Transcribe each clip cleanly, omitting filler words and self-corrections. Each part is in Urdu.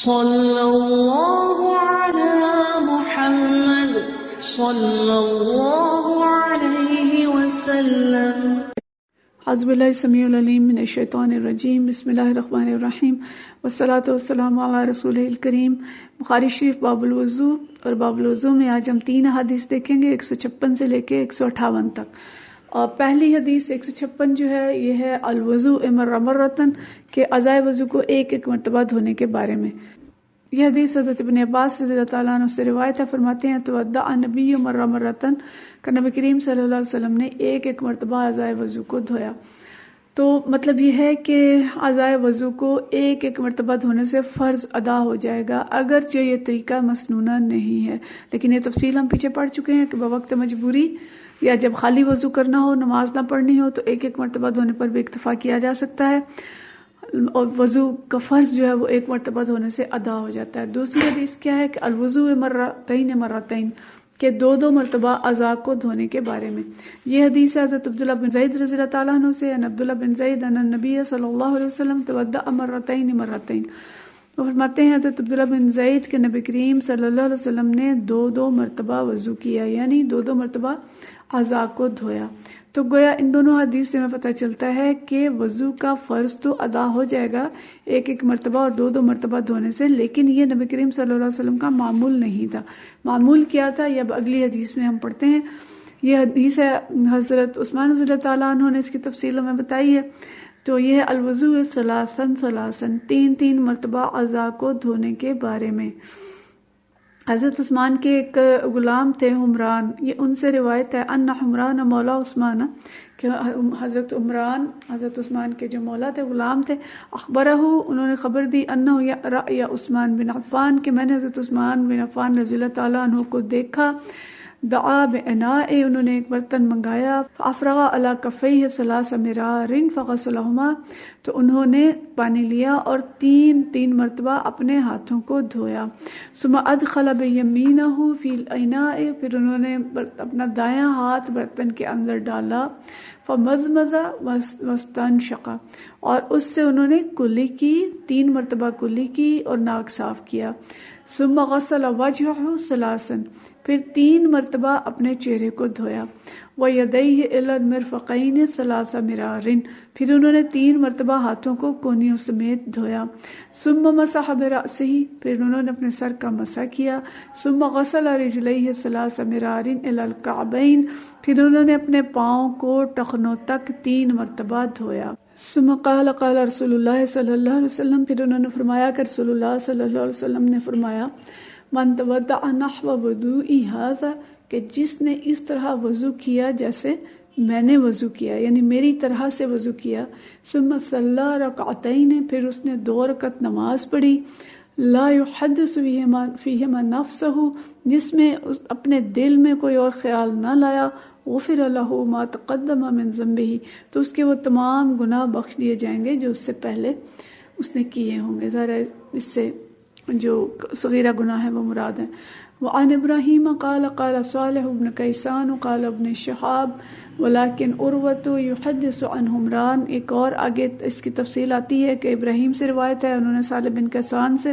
صلی اللہ علی محمد صلی اللہ علیہ وسلم۔ اعوذ باللہ السمیع العلیم من الشیطان الرجیم، بسم اللہ الرحمن الرحیم، والصلاۃ والسلام علی رسولہ الکریم۔ بخاری شریف باب الوضو، اور باب الوضو میں آج ہم 3 احادیث دیکھیں گے، 156 سے لے کے 158 تک۔ اور پہلی حدیث 156 جو ہے یہ ہے الوضوء مرہ مرتن، کہ اعضائے وضو کو ایک ایک مرتبہ دھونے کے بارے میں۔ یہ حدیث حضرت ابن عباس رضی اللہ تعالیٰ عنہ سے روایت ہے، فرماتے ہیں توضأ النبی مرہ مرتن، کہ نبی کریم صلی اللہ علیہ وسلم نے ایک ایک مرتبہ اعضائے وضو کو دھویا۔ تو مطلب یہ ہے کہ اعضائے وضو کو ایک ایک مرتبہ دھونے سے فرض ادا ہو جائے گا، اگرچہ یہ طریقہ مسنونہ نہیں ہے، لیکن یہ تفصیل ہم پیچھے پڑھ چکے ہیں کہ بوقت مجبوری یا جب خالی وضو کرنا ہو، نماز نہ پڑھنی ہو، تو ایک ایک مرتبہ دھونے پر بھی اکتفا کیا جا سکتا ہے، اور وضو کا فرض جو ہے وہ ایک مرتبہ دھونے سے ادا ہو جاتا ہے۔ دوسری حدیث کیا ہے کہ الوضوء مرتین مرتین، کہ 2 مرتبہ اعضاء کو دھونے کے بارے میں۔ یہ حدیث ہے حضرت عبداللہ بن زید رضی اللہ تعالیٰ عنہ سے، ان عبداللہ بن زید ان النبی صلی اللہ علیہ وسلم توضأ مرتین مرتین۔ وہ فرماتے ہیں حضرت عبداللہ بن زید کہ نبی کریم صلی اللہ علیہ وسلم نے 2 مرتبہ وضو کیا، یعنی 2 مرتبہ اعضاء کو دھویا۔ تو گویا ان دونوں حدیث سے ہمیں پتہ چلتا ہے کہ وضو کا فرض تو ادا ہو جائے گا ایک ایک مرتبہ اور 2 مرتبہ دھونے سے، لیکن یہ نبی کریم صلی اللہ علیہ وسلم کا معمول نہیں تھا۔ معمول کیا تھا یہ اب اگلی حدیث میں ہم پڑھتے ہیں۔ یہ حدیث ہے حضرت عثمان رضی اللہ تعالیٰ عنہ نے اس کی تفصیل ہمیں بتائی ہے۔ تو یہ ہے الوضوء ثلاثاً ثلاثاً، 3 مرتبہ اعضاء کو دھونے کے بارے میں۔ حضرت عثمان کے ایک غلام تھے حمران، یہ ان سے روایت ہے ان حمران مولا عثمان، کہ حضرت عثمان کے جو مولا تھے، غلام تھے، اخبرہ، انہوں نے خبر دی انہ یا عثمان بن عفان، کہ میں نے حضرت عثمان بن عفان رضی اللہ تعالیٰ عنہ کو دیکھا، دعا باناء، انہوں نے ایک برتن منگایا، فافرغ علی کفیہ 3 مرار فغسلہما، تو انہوں نے پانی لیا اور 3 مرتبہ اپنے ہاتھوں کو دھویا، ثم ادخل بیمینہ فی الاناء، پھر انہوں نے اپنا دایاں ہاتھ برتن کے اندر ڈالا، فمزمز واستنشق، اور اس سے انہوں نے کلی کی، 3 مرتبہ کلی کی اور ناک صاف کیا، ثم غسل وجهه 3، پھر 3 مرتبہ اپنے چہرے کو دھویا، وَيَدَيْهِ إِلَى الْمِرْفَقَيْنِ 3 مرار، پھر انہوں نے 3 مرتبہ ہاتھوں کو کونیوں سمیت دھویا، ثم مسح برأسه، پھر انہوں نے اپنے سر کا مسح کیا، ثم غسل رجليه 3 مرار إلى الكعبين، پھر انہوں نے اپنے پاؤں کو ٹخنوں تک 3 مرتبہ دھویا، ثم قال رسول اللہ صلی اللہ علیہ وسلم، پھر انہوں نے فرمایا کہ رسول اللہ صلی اللہ علیہ وسلم نے فرمایا من توضأ نحو وضوئی ھذا، کہ جس نے اس طرح وضو کیا جیسے میں نے وضو کیا، یعنی میری طرح سے وضو کیا، ثم صلی رکعتین، پھر اس نے 2 رکعت نماز پڑھی، لا یحدث فیہما نفسہ، جس میں اپنے دل میں کوئی اور خیال نہ لایا، غفر لہ ما تقدم من ذنبہ، تو اس کے وہ تمام گناہ بخش دیے جائیں گے جو اس سے پہلے اس نے کیے ہوں گے۔ ذرا اس سے جو صغیرہ گناہ ہے وہ مراد ہیں۔ وعن ابراہیم قال قال صالح بن کیسان قال ابن شہاب ولكن عروة يحدث عن حمران، ایک اور آگے اس کی تفصیل آتی ہے کہ ابراہیم سے روایت ہے، انہوں نے صالح بن کیسان سے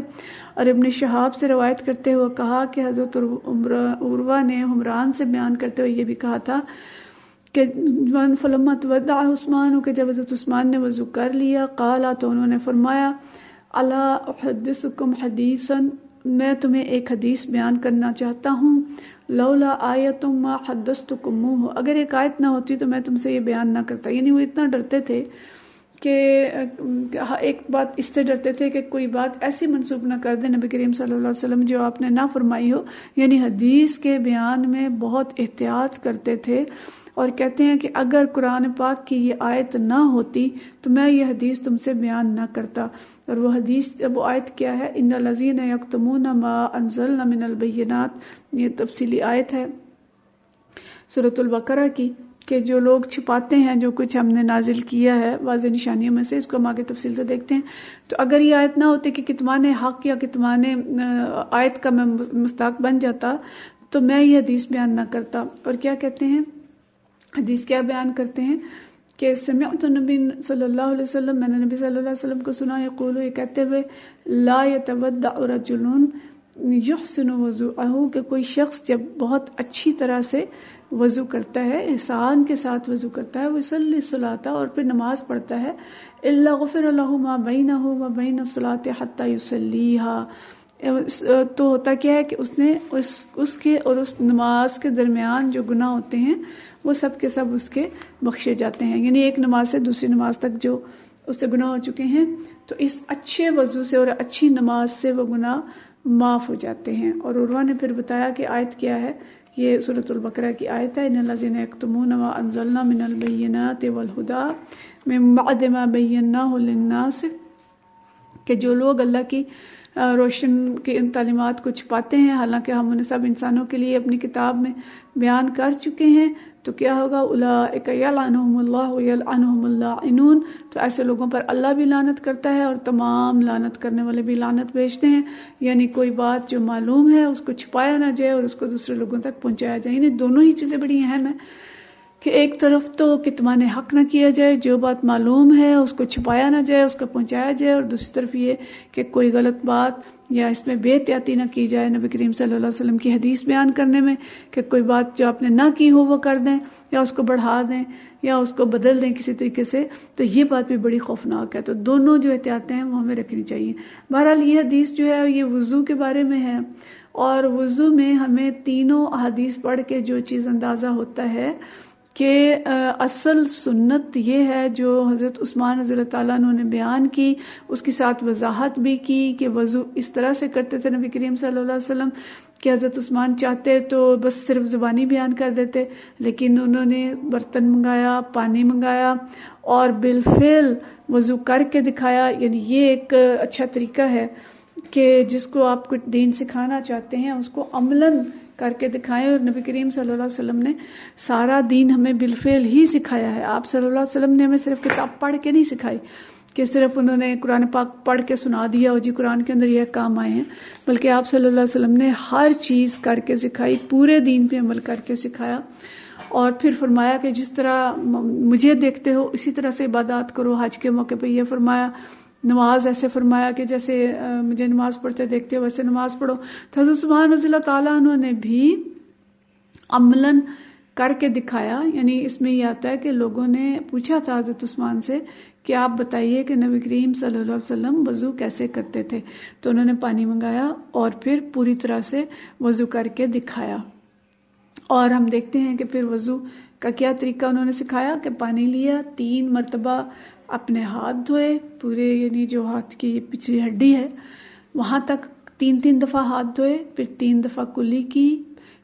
اور ابن شہاب سے روایت کرتے ہوئے کہا کہ حضرت عروہ نے حمران سے بیان کرتے ہوئے یہ بھی کہا تھا کہ فلما تودع عثمان، کہ جب حضرت عثمان نے وضو کر لیا، قالا، تو انہوں نے فرمایا الا احدثکم حدیثا، میں تمہیں ایک حدیث بیان کرنا چاہتا ہوں، لولا آیت ما حدثتکموہ، اگر ایک آیت نہ ہوتی تو میں تم سے یہ بیان نہ کرتا۔ یعنی وہ اتنا ڈرتے تھے کہ ایک بات اس سے ڈرتے تھے کہ کوئی بات ایسی منسوب نہ کر دے نبی کریم صلی اللہ علیہ وسلم جو آپ نے نہ فرمائی ہو، یعنی حدیث کے بیان میں بہت احتیاط کرتے تھے، اور کہتے ہیں کہ اگر قرآن پاک کی یہ آیت نہ ہوتی تو میں یہ حدیث تم سے بیان نہ کرتا۔ اور وہ حدیث، وہ آیت کیا ہے، ان الذین یکتمون ما انزلنا من البینات، یہ تفصیلی آیت ہے سورۃ البقرہ کی، کہ جو لوگ چھپاتے ہیں جو کچھ ہم نے نازل کیا ہے واضح نشانیوں میں سے، اس کو ہم آگے تفصیل سے دیکھتے ہیں۔ تو اگر یہ آیت نہ ہوتی کہ کتمان حق یا کتمان آیت کا میں مستحق بن جاتا تو میں یہ حدیث بیان نہ کرتا۔ اور کیا کہتے ہیں، حدیث کیا بیان کرتے ہیں کہ کہ سمعت نبی صلی اللہ علیہ وسلم، میں نے نبی صلی اللہ علیہ وسلم کو سنا یقول، یہ کہتے ہوئے، لا یتودع رجل یحسن وضوءہ، کہ کوئی شخص جب بہت اچھی طرح سے وضو کرتا ہے، احسان کے ساتھ وضو کرتا ہے، ویصلی الصلاۃ، اور پھر نماز پڑھتا ہے، الا غفر له ما بینہ وبین الصلاۃ حتی یصلیھا، تو ہوتا کیا ہے کہ اس نے اس کے اور اس نماز کے درمیان جو گناہ ہوتے ہیں وہ سب کے سب اس کے بخشے جاتے ہیں، یعنی ایک نماز سے دوسری نماز تک جو اس سے گناہ ہو چکے ہیں، تو اس اچھے وضو سے اور اچھی نماز سے وہ گناہ معاف ہو جاتے ہیں۔ اور عروہ نے پھر بتایا کہ آیت کیا ہے، یہ سورۃ البقرہ کی آیت ہے، ان الذین یکتمون ما انزلنا من البینات والہدی من بعد ما بیناہ للناس، کہ جو لوگ اللہ کی روشن کے ان تعلیمات کو چھپاتے ہیں، حالانکہ ہم انہیں سب انسانوں کے لیے اپنی کتاب میں بیان کر چکے ہیں، تو کیا ہوگا، اولئک یلعنہم اللہ ویلعنہم اللاعنون، تو ایسے لوگوں پر اللہ بھی لعنت کرتا ہے اور تمام لعنت کرنے والے بھی لعنت بھیجتے ہیں، یعنی کوئی بات جو معلوم ہے اس کو چھپایا نہ جائے اور اس کو دوسرے لوگوں تک پہنچایا جائے، یعنی دونوں ہی چیزیں بڑی اہم ہیں، کہ ایک طرف تو کتمان حق نہ کیا جائے، جو بات معلوم ہے اس کو چھپایا نہ جائے، اس کو پہنچایا جائے، اور دوسری طرف یہ کہ کوئی غلط بات یا اس میں بے احتیاطی نہ کی جائے نبی کریم صلی اللہ علیہ وسلم کی حدیث بیان کرنے میں، کہ کوئی بات جو آپ نے نہ کی ہو وہ کر دیں یا اس کو بڑھا دیں یا اس کو بدل دیں کسی طریقے سے، تو یہ بات بھی بڑی خوفناک ہے، تو دونوں جو احتیاطیں ہیں وہ ہمیں رکھنی چاہیے۔ بہرحال یہ حدیث جو ہے یہ وضو کے بارے میں ہے، اور وضو میں ہمیں تینوں احادیث پڑھ کے جو چیز اندازہ ہوتا ہے کہ اصل سنت یہ ہے جو حضرت عثمان رضی اللہ تعالیٰ عنہ نے بیان کی، اس کے ساتھ وضاحت بھی کی کہ وضو اس طرح سے کرتے تھے نبی کریم صلی اللہ علیہ وسلم کہ حضرت عثمان چاہتے تو بس صرف زبانی بیان کر دیتے، لیکن انہوں نے برتن منگایا، پانی منگایا اور بالفعل وضو کر کے دکھایا، یعنی یہ ایک اچھا طریقہ ہے کہ جس کو آپ کو دین سکھانا چاہتے ہیں اس کو عملاً کر کے دکھائیں، اور نبی کریم صلی اللہ علیہ وسلم نے سارا دین ہمیں بالفعل ہی سکھایا ہے۔ آپ صلی اللہ علیہ وسلم نے ہمیں صرف کتاب پڑھ کے نہیں سکھائی کہ صرف انہوں نے قرآن پاک پڑھ کے سنا دیا اور جی قرآن کے اندر یہ کام آئے ہیں، بلکہ آپ صلی اللہ علیہ وسلم نے ہر چیز کر کے سکھائی، پورے دین پہ عمل کر کے سکھایا، اور پھر فرمایا کہ جس طرح مجھے دیکھتے ہو اسی طرح سے عبادات کرو۔ حج کے موقع پہ یہ فرمایا، نماز ایسے فرمایا کہ جیسے مجھے نماز پڑھتے دیکھتے ہو ویسے نماز پڑھو۔ تو حضرت عثمان رضی اللہ تعالیٰ عنہ نے بھی عملاً کر کے دکھایا، یعنی اس میں یہ آتا ہے کہ لوگوں نے پوچھا تھا حضرت عثمان سے کہ آپ بتائیے کہ نبی کریم صلی اللہ علیہ وسلم وضو کیسے کرتے تھے، تو انہوں نے پانی منگایا اور پھر پوری طرح سے وضو کر کے دکھایا۔ اور ہم دیکھتے ہیں کہ پھر وضو کا کیا طریقہ انہوں نے سکھایا کہ پانی لیا، 3 مرتبہ اپنے ہاتھ دھوئے، پورے یعنی جو ہاتھ کی پچھلی ہڈی ہے وہاں تک 3 دفعہ ہاتھ دھوئے، پھر 3 دفعہ کلی کی،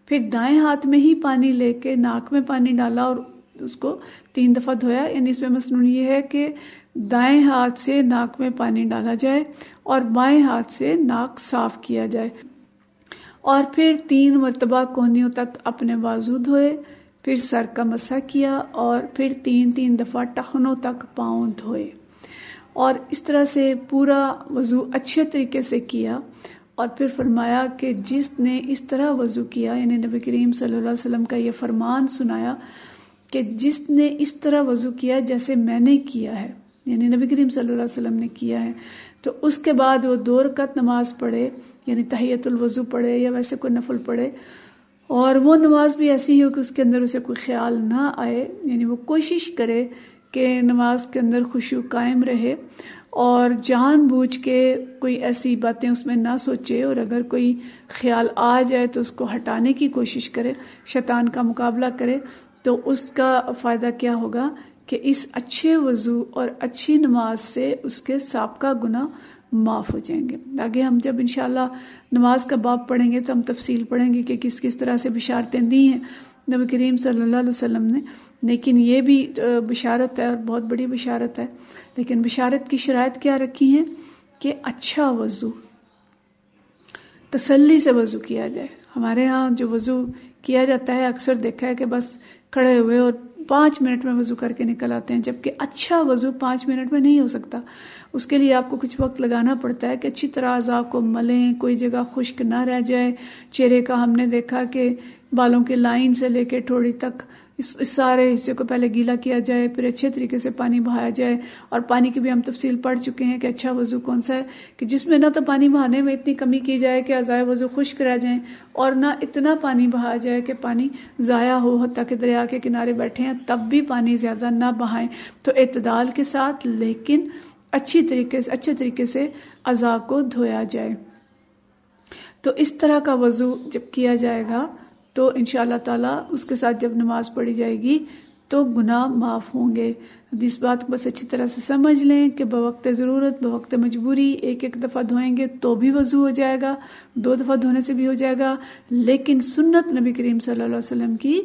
پھر دائیں ہاتھ میں ہی پانی لے کے ناک میں پانی ڈالا اور اس کو 3 دفعہ دھویا، یعنی اس میں مصنون یہ ہے کہ دائیں ہاتھ سے ناک میں پانی ڈالا جائے اور بائیں ہاتھ سے ناک صاف کیا جائے، اور پھر 3 مرتبہ کونیوں تک اپنے بازو دھوئے، پھر سر کا مسح کیا، اور پھر 3 دفعہ ٹخنوں تک پاؤں دھوئے، اور اس طرح سے پورا وضو اچھے طریقے سے کیا۔ اور پھر فرمایا کہ جس نے اس طرح وضو کیا، یعنی نبی کریم صلی اللہ علیہ وسلم کا یہ فرمان سنایا کہ جس نے اس طرح وضو کیا جیسے میں نے کیا ہے، یعنی نبی کریم صلی اللہ علیہ وسلم نے کیا ہے، تو اس کے بعد وہ 2 رکعت نماز پڑھے، یعنی تحیۃ الوضو پڑھے یا ویسے کوئی نفل پڑھے، اور وہ نماز بھی ایسی ہو کہ اس کے اندر اسے کوئی خیال نہ آئے، یعنی وہ کوشش کرے کہ نماز کے اندر خشوع قائم رہے اور جان بوجھ کے کوئی ایسی باتیں اس میں نہ سوچے، اور اگر کوئی خیال آ جائے تو اس کو ہٹانے کی کوشش کرے، شیطان کا مقابلہ کرے، تو اس کا فائدہ کیا ہوگا کہ اس اچھے وضو اور اچھی نماز سے اس کے سابقہ گناہ معاف ہو جائیں گے۔ آگے ہم جب انشاءاللہ نماز کا باب پڑھیں گے تو ہم تفصیل پڑھیں گے کہ کس کس طرح سے بشارتیں دی ہیں نبی کریم صلی اللہ علیہ وسلم نے، لیکن یہ بھی بشارت ہے اور بہت بڑی بشارت ہے، لیکن بشارت کی شرائط کیا رکھی ہیں کہ اچھا وضو، تسلی سے وضو کیا جائے۔ ہمارے ہاں جو وضو کیا جاتا ہے اکثر دیکھا ہے کہ بس کھڑے ہوئے اور 5 منٹ میں وضو کر کے نکل آتے ہیں، جبکہ اچھا وضو 5 منٹ میں نہیں ہو سکتا، اس کے لیے آپ کو کچھ وقت لگانا پڑتا ہے کہ اچھی طرح اعضاء کو ملیں، کوئی جگہ خشک نہ رہ جائے۔ چہرے کا ہم نے دیکھا کہ بالوں کے لائن سے لے کے ٹھوڑی تک اس سارے حصے کو پہلے گیلا کیا جائے، پھر اچھے طریقے سے پانی بہایا جائے. اور پانی کی بھی ہم تفصیل پڑھ چکے ہیں کہ اچھا وضو کون سا ہے، کہ جس میں نہ تو پانی بہانے میں اتنی کمی کی جائے کہ اعضائے وضو خشک رہ جائیں، اور نہ اتنا پانی بہایا جائے کہ پانی ضائع ہو. حتیٰ کہ دریا کے کنارے بیٹھے ہیں تب بھی پانی زیادہ نہ بہائیں. تو اعتدال کے ساتھ لیکن اچھے طریقے سے اعضاء کو دھویا جائے. تو اس طرح کا وضو جب کیا جائے گا تو انشاءاللہ تعالیٰ اس کے ساتھ جب نماز پڑھی جائے گی تو گناہ معاف ہوں گے. اس بات کو بس اچھی طرح سے سمجھ لیں کہ بوقت ضرورت بوقت مجبوری ایک دفعہ دھوئیں گے تو بھی وضو ہو جائے گا، 2 دفعہ دھونے سے بھی ہو جائے گا. لیکن سنت نبی کریم صلی اللہ علیہ وسلم کی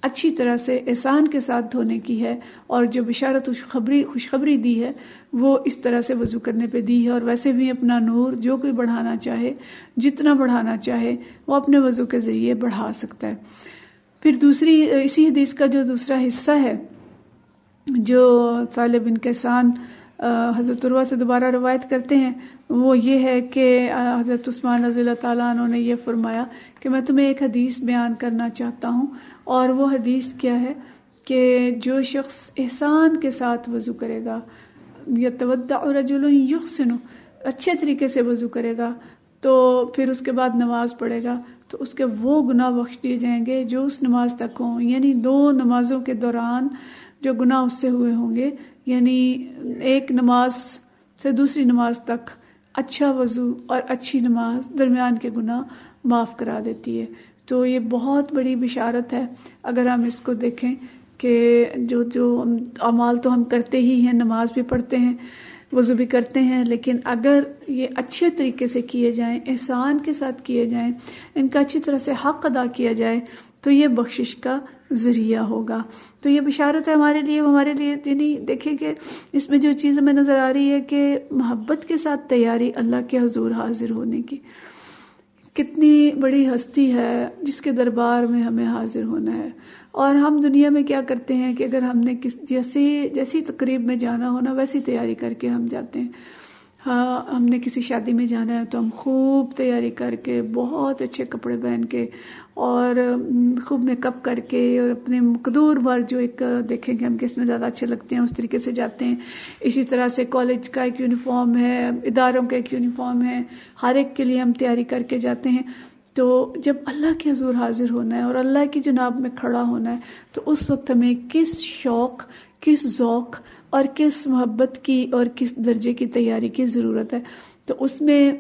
اچھی طرح سے احسان کے ساتھ دھونے کی ہے، اور جو بشارت خوشخبری دی ہے وہ اس طرح سے وضو کرنے پہ دی ہے. اور ویسے بھی اپنا نور جو کوئی بڑھانا چاہے، جتنا بڑھانا چاہے وہ اپنے وضو کے ذریعے بڑھا سکتا ہے. پھر اسی حدیث کا جو دوسرا حصہ ہے جو صالح بن کیسان حضرت عروہ سے دوبارہ روایت کرتے ہیں، وہ یہ ہے کہ حضرت عثمان رضی اللہ تعالیٰ عنہ نے یہ فرمایا کہ میں تمہیں ایک حدیث بیان کرنا چاہتا ہوں. اور وہ حدیث کیا ہے کہ جو شخص احسان کے ساتھ وضو کرے گا، یتودع رجل یحسن، اچھے طریقے سے وضو کرے گا، تو پھر اس کے بعد نماز پڑھے گا تو اس کے وہ گناہ بخش دیے جائیں گے جو اس نماز تک ہوں. یعنی 2 نمازوں کے دوران جو گناہ اس سے ہوئے ہوں گے، یعنی ایک نماز سے دوسری نماز تک اچھا وضو اور اچھی نماز درمیان کے گناہ معاف کرا دیتی ہے. تو یہ بہت بڑی بشارت ہے اگر ہم اس کو دیکھیں کہ جو اعمال تو ہم کرتے ہی ہیں، نماز بھی پڑھتے ہیں، وضو بھی کرتے ہیں، لیکن اگر یہ اچھے طریقے سے کیے جائیں، احسان کے ساتھ کیے جائیں، ان کا اچھی طرح سے حق ادا کیا جائے تو یہ بخشش کا ذریعہ ہوگا. تو یہ بشارت ہے ہمارے لیے. یعنی دیکھیں کہ اس میں جو چیز ہمیں نظر آ رہی ہے کہ محبت کے ساتھ تیاری اللہ کے حضور حاضر ہونے کی. کتنی بڑی ہستی ہے جس کے دربار میں ہمیں حاضر ہونا ہے. اور ہم دنیا میں کیا کرتے ہیں کہ اگر ہم نے جیسی تقریب میں جانا ہونا ویسی تیاری کر کے ہم جاتے ہیں. ہاں، ہم نے کسی شادی میں جانا ہے تو ہم خوب تیاری کر کے، بہت اچھے کپڑے پہن کے اور خوب میک اپ کر کے اور اپنے مقدور بھر جو ایک دیکھیں گے ہم کس میں زیادہ اچھے لگتے ہیں اس طریقے سے جاتے ہیں. اسی طرح سے کالج کا ایک یونیفارم ہے، اداروں کا ایک یونیفارم ہے، ہر ایک کے لیے ہم تیاری کر کے جاتے ہیں. تو جب اللہ کے حضور حاضر ہونا ہے اور اللہ کی جناب میں کھڑا ہونا ہے تو اس وقت ہمیں کس شوق، کس ذوق اور کس محبت کی اور کس درجے کی تیاری کی ضرورت ہے. تو اس میں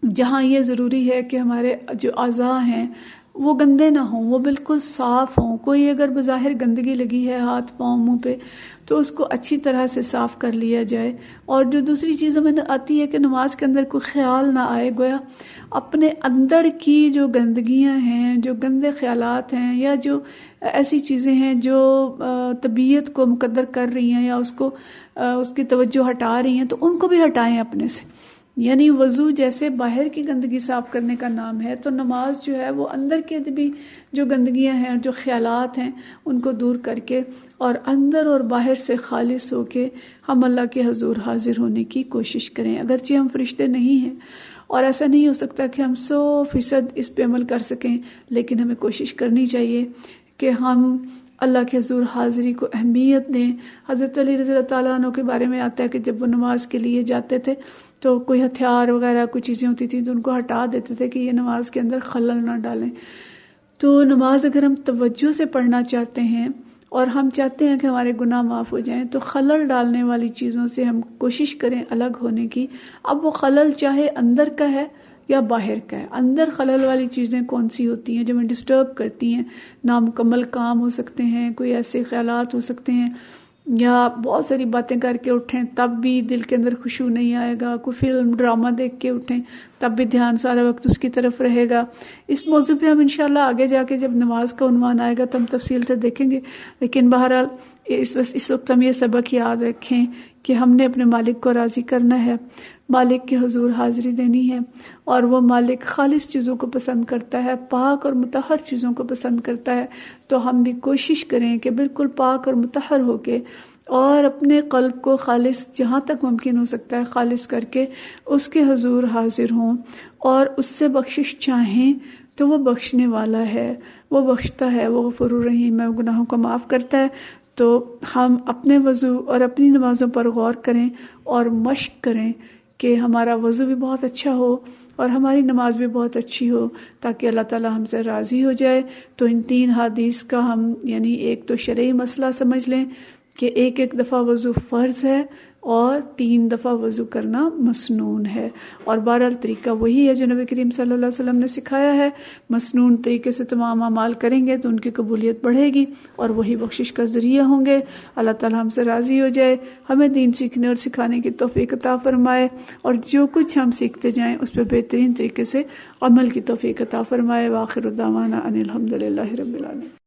جہاں یہ ضروری ہے کہ ہمارے جو اعضاء ہیں وہ گندے نہ ہوں، وہ بالکل صاف ہوں. کوئی اگر بظاہر گندگی لگی ہے ہاتھ پاؤں منہ پہ تو اس کو اچھی طرح سے صاف کر لیا جائے. اور جو دوسری چیز ہمیں آتی ہے کہ نماز کے اندر کوئی خیال نہ آئے، گویا اپنے اندر کی جو گندگیاں ہیں، جو گندے خیالات ہیں یا جو ایسی چیزیں ہیں جو طبیعت کو مقدر کر رہی ہیں یا اس کی توجہ ہٹا رہی ہیں، تو ان کو بھی ہٹائیں اپنے سے. یعنی وضو جیسے باہر کی گندگی صاف کرنے کا نام ہے، تو نماز جو ہے وہ اندر کے بھی جو گندگیاں ہیں، جو خیالات ہیں، ان کو دور کر کے اور اندر اور باہر سے خالص ہو کے ہم اللہ کے حضور حاضر ہونے کی کوشش کریں. اگرچہ ہم فرشتے نہیں ہیں اور ایسا نہیں ہو سکتا کہ ہم 100% اس پہ عمل کر سکیں، لیکن ہمیں کوشش کرنی چاہیے کہ ہم اللہ کے حضور حاضری کو اہمیت دیں. حضرت علی رضی اللہ تعالیٰ عنہ کے بارے میں آتا ہے کہ جب وہ نماز کے لیے جاتے تھے تو کوئی ہتھیار وغیرہ کوئی چیزیں ہوتی تھیں تو ان کو ہٹا دیتے تھے کہ یہ نماز کے اندر خلل نہ ڈالیں. تو نماز اگر ہم توجہ سے پڑھنا چاہتے ہیں اور ہم چاہتے ہیں کہ ہمارے گناہ معاف ہو جائیں تو خلل ڈالنے والی چیزوں سے ہم کوشش کریں الگ ہونے کی. اب وہ خلل چاہے اندر کا ہے یا باہر کا ہے. اندر خلل والی چیزیں کون سی ہوتی ہیں جو ہمیں ڈسٹرب کرتی ہیں؟ نامکمل کام ہو سکتے ہیں، کوئی ایسے خیالات ہو سکتے ہیں، یا بہت ساری باتیں کر کے اٹھیں تب بھی دل کے اندر خشوع نہیں آئے گا. کوئی فلم ڈرامہ دیکھ کے اٹھیں تب بھی دھیان سارا وقت اس کی طرف رہے گا. اس موضوع پہ ہم انشاءاللہ آگے جا کے جب نماز کا عنوان آئے گا تو ہم تفصیل سے دیکھیں گے. لیکن بہرحال اس وقت ہم یہ سبق یاد رکھیں کہ ہم نے اپنے مالک کو راضی کرنا ہے، مالک کے حضور حاضری دینی ہے، اور وہ مالک خالص چیزوں کو پسند کرتا ہے، پاک اور مطہر چیزوں کو پسند کرتا ہے. تو ہم بھی کوشش کریں کہ بالکل پاک اور مطہر ہو کے اور اپنے قلب کو خالص جہاں تک ممکن ہو سکتا ہے خالص کر کے اس کے حضور حاضر ہوں اور اس سے بخشش چاہیں تو وہ بخشنے والا ہے، وہ بخشتا ہے، وہ غفور الرحیم ہے، وہ گناہوں کو معاف کرتا ہے۔ تو ہم اپنے وضو اور اپنی نمازوں پر غور کریں اور مشق کریں کہ ہمارا وضو بھی بہت اچھا ہو اور ہماری نماز بھی بہت اچھی ہو، تاکہ اللہ تعالیٰ ہم سے راضی ہو جائے۔ تو ان 3 حدیث کا ہم یعنی ایک تو شرعی مسئلہ سمجھ لیں کہ ایک دفعہ وضو فرض ہے اور 3 دفعہ وضو کرنا مسنون ہے، اور بہرحال طریقہ وہی ہے جو نبی کریم صلی اللہ علیہ وسلم نے سکھایا ہے۔ مسنون طریقے سے تمام اعمال کریں گے تو ان کی قبولیت بڑھے گی اور وہی بخشش کا ذریعہ ہوں گے۔ اللہ تعالیٰ ہم سے راضی ہو جائے، ہمیں دین سیکھنے اور سکھانے کی توفیق عطا فرمائے، اور جو کچھ ہم سیکھتے جائیں اس پہ بہترین طریقے سے عمل کی توفیق عطا فرمائے۔ وآخر دعوانا ان الحمد للہ رب العالمین۔